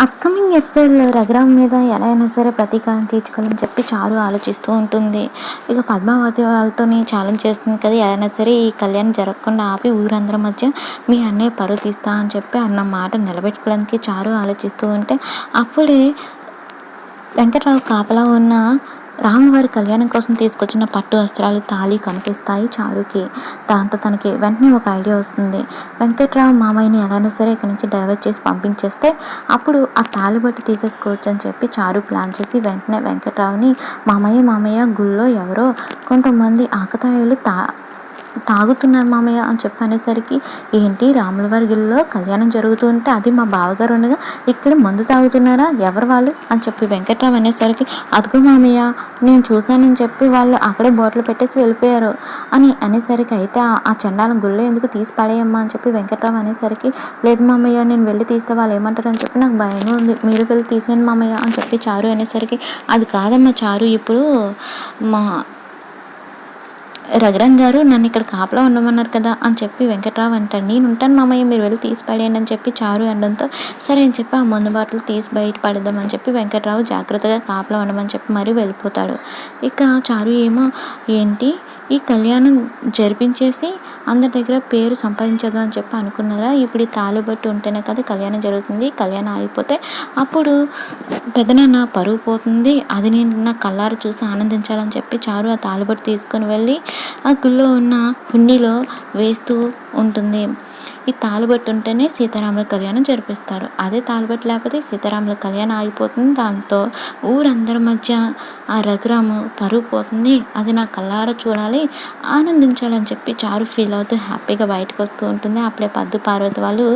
Upcoming ఎపిసోడ్లో రఘురామ్ మీద ఎలా అయినా సరే ప్రతీకారం తీర్చుకోవాలని చెప్పి చారు ఆలోచిస్తూ ఉంటుంది. ఇక పద్మావతి వాళ్ళతోని ఛాలెంజ్ చేస్తుంది కదా, ఎలా అయినా సరే ఈ కళ్యాణం జరగకుండా ఆపి ఊరందరి మధ్య మీ అన్నయ్య పరువు తీస్తా అని చెప్పి అన్న మాట నిలబెట్టుకోవడానికి చారు ఆలోచిస్తూ ఉంటే అప్పుడే వెంకట్రావు కాపలా ఉన్న రాములవారి కళ్యాణం కోసం తీసుకొచ్చిన పట్టు వస్త్రాలు, తాళి కనిపిస్తాయి చారుకి. దాంతో తనకి వెంటనే ఒక ఐడియా వస్తుంది. వెంకట్రావు మామయ్యని ఎలాగైనా సరే ఇక్కడి నుంచి డైవర్ట్ చేసి పంపించేస్తే అప్పుడు ఆ తాళి బట్టి తీసేసుకోవచ్చు అని చెప్పి చారు ప్లాన్ చేసి వెంటనే వెంకట్రావుని మామయ్య గుళ్ళో ఎవరో కొంతమంది ఆకతాయిలు తాగుతున్నారు మామయ్య అని చెప్పి అనేసరికి, ఏంటి రాములవారి గిల్లో కళ్యాణం జరుగుతూ ఉంటే అది మా బావగారు ఉండగా ఇక్కడ మందు తాగుతున్నారా, ఎవరు వాళ్ళు అని చెప్పి వెంకట్రావు అనేసరికి, అదిగో మామయ్య నేను చూశానని చెప్పి వాళ్ళు అక్కడే బాటిల్ పెట్టేసి వెళ్ళిపోయారు అని అనేసరికి, అయితే ఆ చండాలం గుళ్ళో ఎందుకు తీసి పడేయమ్మా అని చెప్పి వెంకట్రావు అనేసరికి, లేదు మామయ్య నేను వెళ్ళి తీస్తే వాళ్ళు ఏమంటారు అని చెప్పి నాకు భయంగా ఉంది, మీరు వెళ్ళి తీసేయండి మామయ్య అని చెప్పి చారు అనేసరికి, అది కాదమ్మా చారు, ఇప్పుడు మా రఘురామ్ గారు నన్ను ఇక్కడ కాపలా ఉండమన్నారు కదా అని చెప్పి వెంకట్రావు అంటాడు. నేను ఉంటాను మామయ్య, మీరు వెళ్ళి తీసి పడేయండి అని చెప్పి చారు అనడంతో సరే అని చెప్పి ఆ మందు బాటలు తీసి బయట పడేద్దామని చెప్పి వెంకట్రావు జాగ్రత్తగా కాపలా ఉండమని చెప్పి మరీ వెళ్ళిపోతాడు. ఇక చారు ఏమో ఏంటి ఈ కళ్యాణం జరిపించేసి అందరి దగ్గర పేరు సంపాదించదు అని చెప్పి అనుకున్నారా, ఇప్పుడు ఈ తాళిబొట్టు ఉంటేనే కదా కళ్యాణం జరుగుతుంది, కళ్యాణం ఆగిపోతే అప్పుడు పెదనాన్న పరువు పోతుంది, అది నేను నా కళ్ళారు చూసి ఆనందించాలని చెప్పి చారు ఆ తాళిబొట్టు తీసుకొని వెళ్ళి ఆ గుళ్ళో ఉన్న హుండీలో వేస్తూ ఉంటుంది. ఈ తాళిబొట్టు ఉంటేనే సీతారాముల కళ్యాణం జరిపిస్తారు, అదే తాళిబొట్టు లేకపోతే సీతారాముల కళ్యాణం ఆగిపోతుంది, దాంతో ఊరందరి మధ్య ఆ రఘురాము పరువు పోతుంది, అది నా కళ్ళారా చూడాలి, ఆనందించాలని చెప్పి చారు ఫీల్ అవుతూ హ్యాపీగా బయటకు వస్తూ ఉంటుంది. అప్పుడే పద్దు పార్వతి వాళ్ళు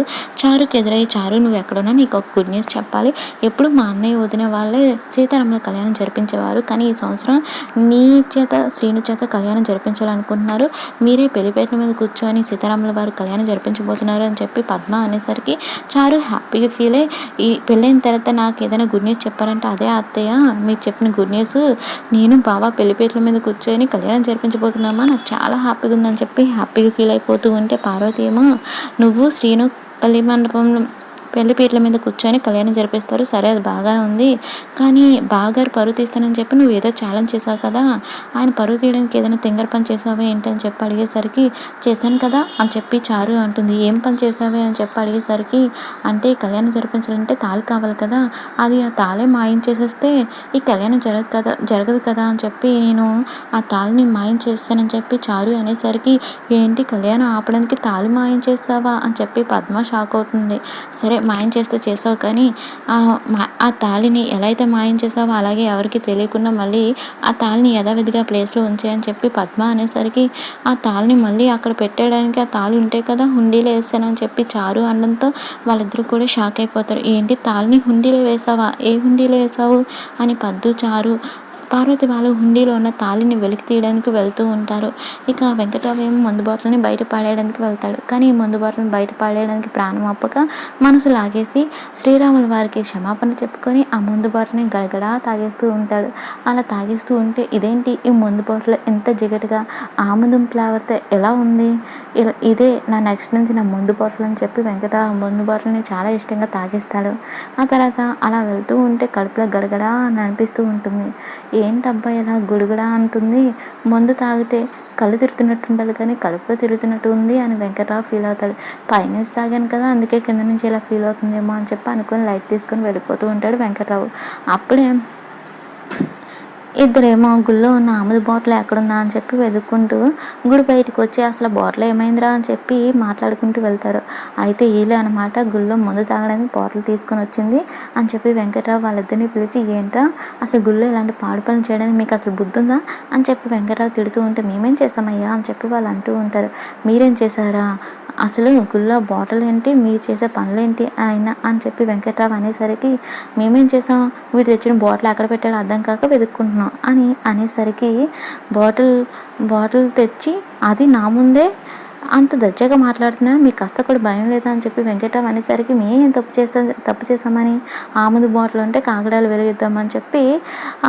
చారుకి ఎదురయ్యి, చారు నువ్వు ఎక్కడున్నా నీకు ఒక గుడ్ న్యూస్ చెప్పాలి, ఎప్పుడు మా అన్నయ్య వదిన వాళ్ళే సీతారాముల కళ్యాణం జరిపించేవారు, కానీ ఈ సంవత్సరం నీ చేత శ్రీను చేత కళ్యాణం జరిపించాలనుకుంటున్నారు, మీరే పెళ్లిపేట మీద కూర్చొని సీతారాముల వారి కళ్యాణం జరిపించబోతున్నారు అని చెప్పి పద్మ అనేసరికి చారు హ్యాపీగా ఫీల్ అయ్యి, ఈ పెళ్ళైన తర్వాత నాకు ఏదైనా గుడ్ న్యూస్ చెప్పారంటే అదే అత్తయ్య మీరు చెప్పిన గుడ్ న్యూస్, నేను బాబా పెళ్లిపేటల మీద కూర్చొని కళ్యాణం జరిపించబోతున్నామా, నాకు చాలా హ్యాపీగా ఉందని చెప్పి హ్యాపీగా ఫీల్ అయిపోతూ ఉంటే పార్వతి ఏమో నువ్వు శ్రీను పెళ్లిపీటల మీద కూర్చొని కళ్యాణం జరిపిస్తారు, సరే అది బాగానే ఉంది, కానీ బావగారు పరువు తీస్తానని చెప్పి నువ్వు ఏదో ఛాలెంజ్ చేసావు కదా, ఆయన పరువు తీయడానికి ఏదైనా తింగర పని చేసావే ఏంటని చెప్పి అడిగేసరికి, చేశాను కదా అని చెప్పి చారు అంటుంది. ఏం పని చేసావే అని చెప్పి అడిగేసరికి, అంటే కళ్యాణం జరిపించాలంటే తాళి కావాలి కదా, అది ఆ తాళే మాయం చేసేస్తే ఈ కళ్యాణం జరగదు కదా అని చెప్పి నేను ఆ తాళిని మాయం చేస్తానని చెప్పి చారు అనేసరికి, ఏంటి కళ్యాణం ఆపడానికి తాళి మాయం చేస్తావా అని చెప్పి పద్మ షాక్ అవుతుంది. సరే మాయం చేస్తే చేసావు, కానీ ఆ తాళిని ఎలా అయితే మాయం చేసావో అలాగే ఎవరికి తెలియకుండా మళ్ళీ ఆ తాళిని యథావిధిగా ప్లేస్లో ఉంచాయని చెప్పి పద్మ అనేసరికి, ఆ తాళిని మళ్ళీ అక్కడ పెట్టడానికి ఆ తాళి ఉంటే కదా హుండీలో వేసానని చెప్పి చారు అనడంతో వాళ్ళిద్దరూ కూడా షాక్ అయిపోతారు. ఏంటి తాళిని హుండీలో వేసావా, ఏ హుండీలో వేసావు అని పద్దు చారు పార్వతి వాళ్ళు హుండీలో ఉన్న తాళిని వెలికి తీయడానికి వెళ్తూ ఉంటారు. ఇక వెంకట్రావు ఏమో మందు బాటల్ని బయట పాడేయడానికి వెళ్తాడు, కానీ ఈ మందు బాటల్ని బయట పాడేయడానికి ప్రాణం అప్పక మనసు లాగేసి శ్రీరాముల వారికి క్షమాపణ చెప్పుకొని ఆ మందు బాటల్ని గడగడా తాగేస్తూ ఉంటాడు. అలా తాగేస్తూ ఉంటే ఇదేంటి ఈ మందు బాటలు ఎంత జిగటగా ఆముదం ఫ్లేవర్తో ఎలా ఉంది, ఇదే నా నెక్స్ట్ నుంచి నా మందు బాటలు అని చెప్పి వెంకట్రావు మందు బాటల్ని చాలా ఇష్టంగా తాగేస్తాడు. ఆ తర్వాత అలా వెళ్తూ ఉంటే కడుపులో గడగడా అని అనిపిస్తూ ఉంటుంది. ఏంటబ్బా ఇలా గుడుగుడా అంటుంది, మందు తాగితే కళ్ళు తిరుగుతున్నట్టు ఉండాలి కానీ కడుపులో తిరుగుతున్నట్టు ఉంది అని వెంకట్రావు ఫీల్ అవుతాడు. పైనుంచి తాగాను కదా అందుకే కింద నుంచి ఇలా ఫీల్ అవుతుందేమో అని చెప్పి అనుకొని లైట్ తీసుకొని వెళ్ళిపోతూ ఉంటాడు వెంకట్రావు. అప్పుడే ఇద్దరేమో గుళ్ళో ఉన్న ఆముద బాటిల్ ఎక్కడుందా అని చెప్పి వెతుక్కుంటూ గుడి బయటకు వచ్చి అసలు బాటిల్ ఏమైందిరా అని చెప్పి మాట్లాడుకుంటూ వెళ్తారు. అయితే వీళ్ళే అనమాట గుళ్ళో మందు తాగడానికి బాటిల్ తీసుకొని వచ్చింది అని చెప్పి వెంకట్రావు వాళ్ళిద్దరిని పిలిచి, ఏంట్రా అసలు గుళ్ళో ఇలాంటి పాడు పనులు చేయడానికి మీకు అసలు బుద్ధి ఉందా అని చెప్పి వెంకట్రావు తిడుతూ ఉంటే, మేమేం చేసామయ్యా అని చెప్పి వాళ్ళు అంటూ ఉంటారు. మీరేం చేశారా, అసలు గుళ్ళో బాటిల్ ఏంటి, మీరు చేసే పనులేంటి ఆయన అని చెప్పి వెంకట్రావు అనేసరికి, మేమేం చేసాం, వీడు తెచ్చిన బాటిల్ ఎక్కడ పెట్టాడో అర్థం కాక వెతుక్కుంటున్నాం అని అనేసరికి, బాటిల్ తెచ్చి అది నా ముందే అంత దర్జాగా మాట్లాడుతున్నా మీకు కాస్త కూడా భయం లేదా అని చెప్పి వెంకట్రావు అనేసరికి మేమేం తప్పు చేసామని ఆముదు బాటిల్ ఉంటే కాగడాలు వెలిగిద్దామని చెప్పి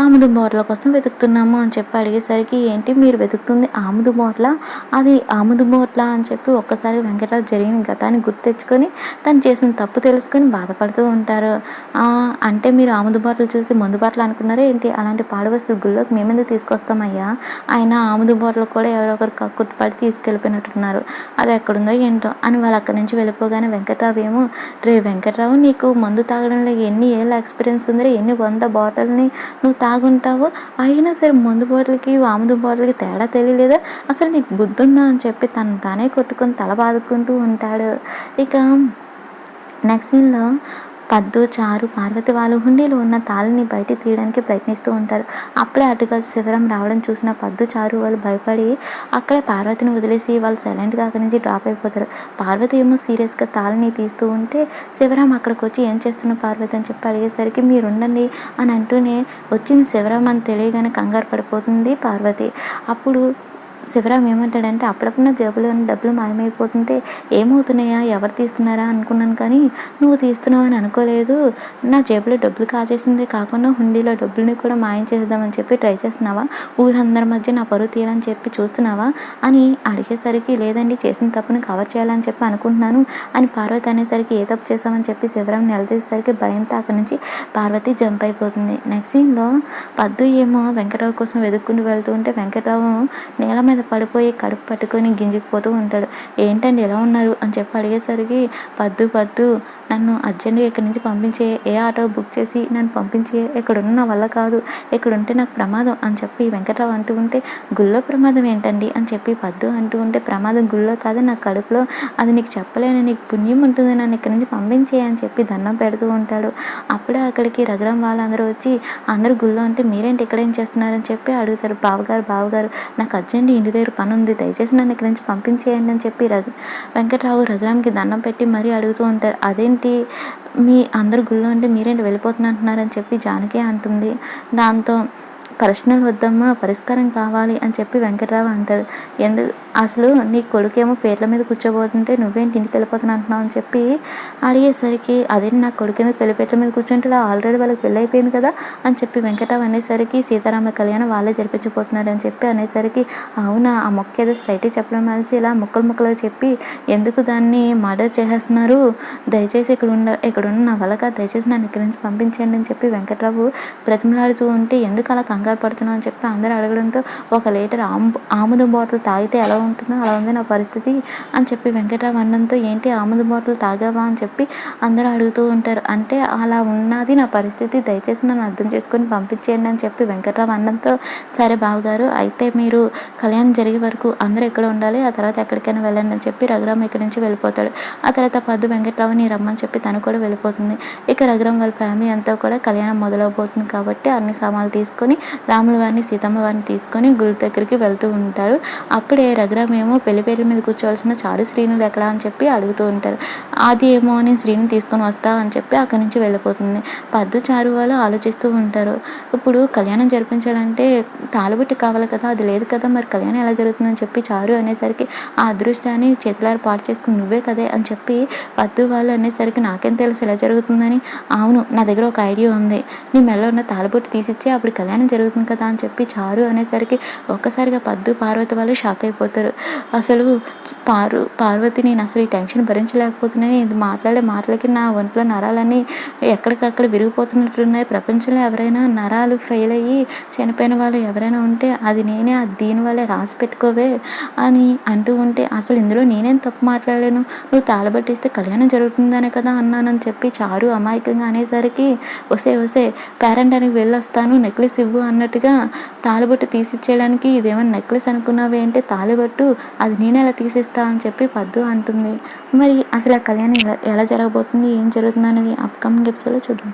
ఆముదు బాటిల్ కోసం వెతుకుతున్నాము అని చెప్పి అడిగేసరికి ఏంటి మీరు వెతుకుతుంది ఆముదు బాటిల్, అది ఆముదు బాటిల్ అని చెప్పి ఒక్కసారి వెంకట్రావు జరిగిన గతాన్ని గుర్తు తెచ్చుకొని తను చేసిన తప్పు తెలుసుకొని బాధపడుతూ ఉంటారు. అంటే మీరు ఆముదు బాటిల్ చూసి మందు బాటిల్ అనుకున్నారా ఏంటి? అలాంటి పాడు వస్తువులు గుళ్ళోకి మేమెందుకు తీసుకొస్తామయ్యా? ఆయన ఆముదు బాటిల్ కూడా ఎవరో ఒకరు కక్కుర్తిపడి తీసుకెళ్ళిపోయినట్టున్నారు, అది ఎక్కడుందో ఏంటో అని వాళ్ళు అక్కడి నుంచి వెళ్ళిపోగానే వెంకట్రావు ఏమో, రే వెంకట్రావు నీకు మందు తాగడంలో ఎన్ని ఏళ్ళ ఎక్స్పీరియన్స్ ఉందో, ఎన్ని 100 బాటిల్ని నువ్వు తాగుంటావు, అయినా సరే మందు బాటిల్కి ఆముదు బాటిల్కి తేడా తెలియలేదా, అసలు నీకు బుద్ధి ఉందా అని చెప్పి తను తానే కొట్టుకొని తల బాదుకుంటూ ఉంటాడు. ఇక నెక్స్ట్ సీన్లో పద్దు, చారు, పార్వతి వాళ్ళు హుండీలో ఉన్న తాళిని బయటికి తీయడానికి ప్రయత్నిస్తూ ఉంటారు. అప్పుడే అటుగా శివరాం రావడం చూసిన పద్దు, చారు వాళ్ళు భయపడి అక్కడే పార్వతిని వదిలేసి వాళ్ళు సైలెంట్గా అక్కడి నుంచి డ్రాప్ అయిపోతారు. పార్వతి ఏమో సీరియస్గా తాళిని తీస్తూ ఉంటే శివరాం అక్కడికి వచ్చి ఏం చేస్తున్నావు పార్వతి అని చెప్పి అడిగేసరికి మీరు ఉండండి అని అంటూనే వచ్చింది శివరాం అని తెలియగానే కంగారు పడిపోతుంది పార్వతి. అప్పుడు శివరాం ఏమంటాడంటే అప్పుడప్పుడు నా జేబులో డబ్బులు మాయమైపోతుంటే ఏమవుతున్నాయా, ఎవరు తీస్తున్నారా అనుకున్నాను, కానీ నువ్వు తీస్తున్నావు అని అనుకోలేదు. నా జేబులో డబ్బులు కాజేసిందే కాకుండా హుండీలో డబ్బుల్ని కూడా మాయం చేద్దామని చెప్పి ట్రై చేస్తున్నావా, ఊరందరి మధ్య నా పరువు తీయాలని చెప్పి చూస్తున్నావా అని అడిగేసరికి లేదండి చేసిన తప్పుని కవర్ చేయాలని చెప్పి అనుకుంటున్నాను అని పార్వతి అనేసరికి ఏ తప్పు చేసామని చెప్పి శివరాం నిలదీసేసరికి భయంతో అక్కడి నుంచి పార్వతి జంప్ అయిపోతుంది. నెక్స్ట్ సీన్లో పద్దు ఏమో వెంకట్రావు కోసం వెతుక్కుంటూ వెళ్తూ ఉంటే వెంకట్రావు నేల మీద పడిపోయి కడుపు పట్టుకొని గింజుకుపోతూ ఉంటాడు. ఏంటండి ఎలా ఉన్నారు అని చెప్పి అడిగేసరికి పద్దు నన్ను అర్జెంట్గా ఇక్కడి నుంచి పంపించే, ఏ ఆటో బుక్ చేసి నన్ను పంపించే, ఇక్కడున్న నా వల్ల కాదు, ఇక్కడుంటే నాకు ప్రమాదం అని చెప్పి వెంకట్రావు అంటూ ఉంటే గుళ్ళో ప్రమాదం ఏంటండి అని చెప్పి పద్దు అంటూ ఉంటే ప్రమాదం గుళ్ళో కాదు నా కడుపులో, అది నీకు చెప్పలేని, నీకు పుణ్యం ఉంటుంది, నన్ను ఇక్కడి నుంచి పంపించే అని చెప్పి దండం పెడుతూ ఉంటాడు. అప్పుడే అక్కడికి రఘురాం వాళ్ళందరూ వచ్చి అందరూ గుళ్ళో అంటే మీరేంటి ఇక్కడ ఏం చేస్తున్నారని చెప్పి అడుగుతారు. బావగారు నాకు అర్జెంట్ ఇంటి దగ్గర పని ఉంది, దయచేసి నన్ను ఇక్కడి నుంచి పంపించేయండి అని చెప్పి వెంకట్రావు రఘురాంకి దండం పెట్టి మరీ అడుగుతూ ఉంటారు. అదేంటి మీ అందరు గుళ్ళో అంటే మీరేంటి వెళ్ళిపోతున్నట్టున్నారని చెప్పి జానకి అంటుంది. దాంతో పర్సనల్ వద్దమ్మా, పరిష్కారం కావాలి అని చెప్పి వెంకట్రావు అంటాడు. అసలు నీ కొడుకేమో పేర్ల మీద కూర్చోబోతుంటే నువ్వేంటి ఇంటికి వెళ్ళిపోతున్నా అంటున్నావు అని చెప్పి అడిగేసరికి అదేంటి నా కొడుకేమో పేర్ల మీద కూర్చుంటే ఆల్రెడీ వాళ్ళకి పెళ్ళి అయిపోయింది కదా అని చెప్పి వెంకట్రావు అనేసరికి సీతారామ కళ్యాణం వాళ్ళే జరిపించబోతున్నారు అని చెప్పి అనేసరికి అవునా, ఆ మొక్క ఏదో స్ట్రైట్గా చెప్పడం కలిసి ఇలా ముక్కలు చెప్పి ఎందుకు దాన్ని మర్డర్ చేసేస్తున్నారు, దయచేసి ఇక్కడ ఉన్న నా వల్లగా దయచేసి నన్ను ఇక్కడి నుంచి పంపించండి అని చెప్పి వెంకట్రావు బ్రతిమలాడుతూ ఉంటే ఎందుకు అలా కంగారు పడుతున్నావు అని చెప్పి అందరూ అడగడంతో ఒక లీటర్ ఆముదం బాటిల్ తాగితే ఎలా ఉంటుందో అలా ఉంది నా పరిస్థితి అని చెప్పి వెంకట్రావు అనడంతో ఏంటి ఆముదం బాటిల్ తాగావా అని చెప్పి అందరూ అడుగుతూ ఉంటారు. అంటే అలా ఉన్నది నా పరిస్థితి, దయచేసి నన్ను అర్థం చేసుకొని పంపించేయండి అని చెప్పి వెంకట్రావు అనడంతో సరే బావగారు అయితే మీరు కళ్యాణం జరిగే వరకు అందరూ ఎక్కడ ఉండాలి, ఆ తర్వాత ఎక్కడికైనా వెళ్ళండి అని చెప్పి రఘురామ్ ఇక్కడి నుంచి వెళ్ళిపోతాడు. ఆ తర్వాత పద్దు వెంకట్రావుని రమ్మని చెప్పి తను కూడా వెళ్ళిపోతుంది. ఇక రఘురామ్ వాళ్ళ ఫ్యామిలీ అంతా కూడా కళ్యాణం మొదలవబోతుంది కాబట్టి అన్ని సామాన్లు తీసుకొని రాముల వారిని సీతమ్మ వారిని తీసుకొని గుడి దగ్గరికి వెళ్తూ ఉంటారు. అప్పుడే రఘురామ్ ఏమో పెళ్లి మీద కూర్చోవలసిన చారు శ్రీనులు ఎక్కడ అని చెప్పి అడుగుతూ ఉంటారు. అది ఏమో నేను శ్రీని తీసుకొని వస్తా అని చెప్పి అక్కడి నుంచి వెళ్ళిపోతుంది. పద్దు, చారు వాళ్ళు ఆలోచిస్తూ ఉంటారు. ఇప్పుడు కళ్యాణం జరిపించాలంటే తాళబుట్టి కావాలి కదా, అది లేదు కదా, మరి కళ్యాణం ఎలా జరుగుతుందని చెప్పి చారు అనేసరికి ఆ అదృష్టాన్ని చేతులారు పాటు చేసుకుని నువ్వే కదే అని చెప్పి పద్దు వాళ్ళు అనేసరికి నాకేం తెలుసు ఎలా జరుగుతుందని, అవును నా దగ్గర ఒక ఐడియా ఉంది, నీ మెల్ల ఉన్న తాళబుట్టి తీసిచ్చి అప్పుడు కళ్యాణం జరుగుతుంది కదా అని చెప్పి చారు అనేసరికి ఒక్కసారిగా పద్దు, పార్వతి వాళ్ళు షాక్ అయిపోతారు. అసలు పార్వతి నేను అసలు ఈ టెన్షన్ భరించలేకపోతున్నాను, ఇది మాట్లాడే మాటలకి నా ఒంట్లో నరాలన్నీ ఎక్కడికక్కడ విరిగిపోతున్నట్లున్నాయి, ప్రపంచంలో ఎవరైనా నరాలు ఫెయిల్ అయ్యి చనిపోయిన వాళ్ళు ఎవరైనా ఉంటే అది నేనే, అది దీనివల్లే రాసి పెట్టుకోవే అని అంటూ ఉంటే అసలు ఇందులో నేనేం తప్పు మాట్లాడాను, నువ్వు తాళబట్టిస్తే కళ్యాణం జరుగుతుందనే కదా అన్నానని చెప్పి చారు అమాయకంగా అనేసరికి వసే పేరెంట్ అని వెళ్ళొస్తాను, నెక్లెస్ ఇవ్వు అన్నట్టుగా తాళబొట్టు తీసిచ్చేయడానికి ఇదేమన్నా నెక్లెస్ అనుకున్నావే అంటే తాళబొట్టు అది నేను ఎలా తీసేస్తా అని చెప్పి పద్దు అంటుంది. మరి అసలు ఆ కళ్యాణం ఎలా జరగబోతుంది, ఏం జరుగుతుంది అనేది అప్కమింగ్ ఎపిసోడ్లో చూద్దాం.